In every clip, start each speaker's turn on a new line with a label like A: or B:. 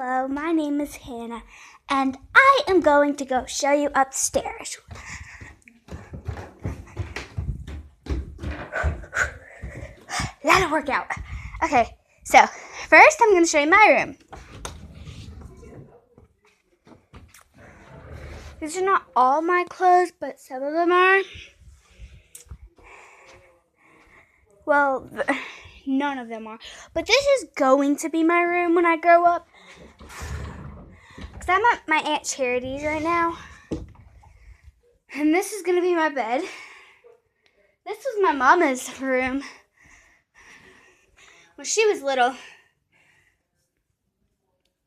A: Hello, my name is Hannah, and I am going to go show you upstairs. That'll work out. Okay, so first I'm going to show you my room. These are not all my clothes, but some of them are. Well, none of them are. But this is going to be my room when I grow up. Because I'm at my Aunt Charity's right now. And this is going to be my bed. This was my mama's room when she was little.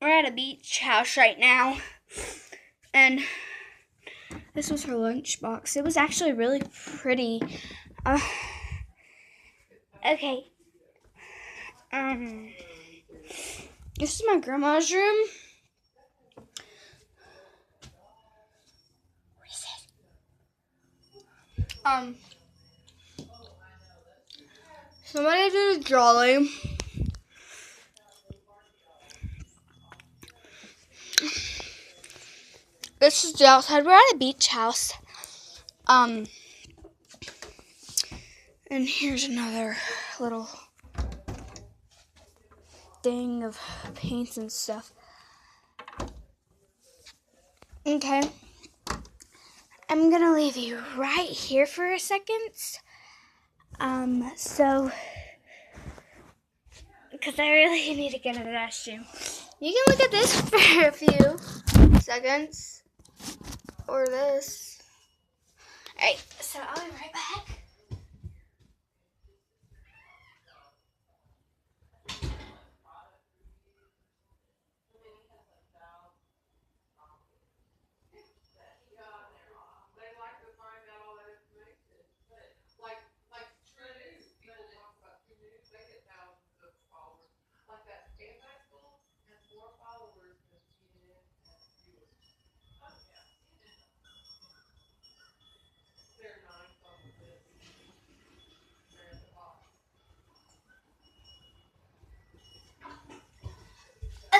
A: We're at a beach house right now. And this was her lunchbox. It was actually really pretty. Okay. This is my grandma's room. What is it? Somebody did a drawing. This is the outside. We're at a beach house. And here's another little thing of paints and stuff. Okay. I'm gonna leave you right here for a second. Because I really need to get in the restroom. You can look at this for a few seconds. Or this. Alright, so I'll be right back.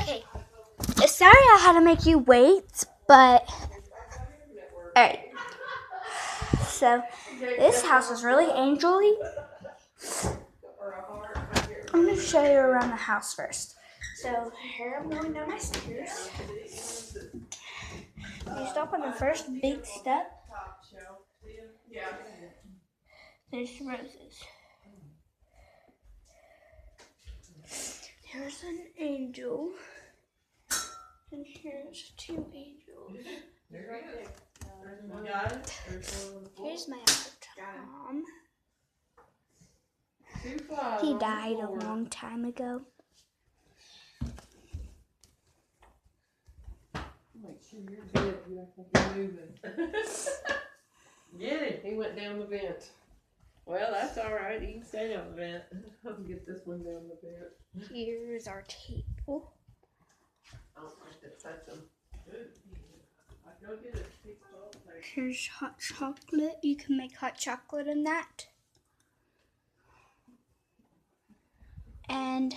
A: Okay, sorry I had to make you wait, but alright. So this house is really angel-y. I'm going to show you around the house first. So here I'm going down my stairs. You stop on the first big step. There's roses. Here's an angel. And here's two angels. Here's my Uncle Tom. He died a long time ago.
B: Make sure you're good. You act like you're moving. Get it. He went down the vent. Well, that's all right. He can stay down the vent. I'll get this one down the vent.
A: Here's our table.
B: I don't like to touch them. Good. I go get it.
A: Here's hot chocolate. You can make hot chocolate in that. And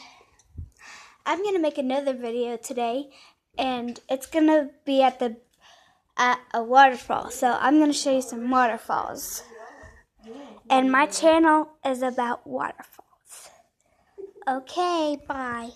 A: I'm going to make another video today. And it's going to be at a waterfall. So I'm going to show you some waterfalls. And my channel is about waterfalls. Okay, bye.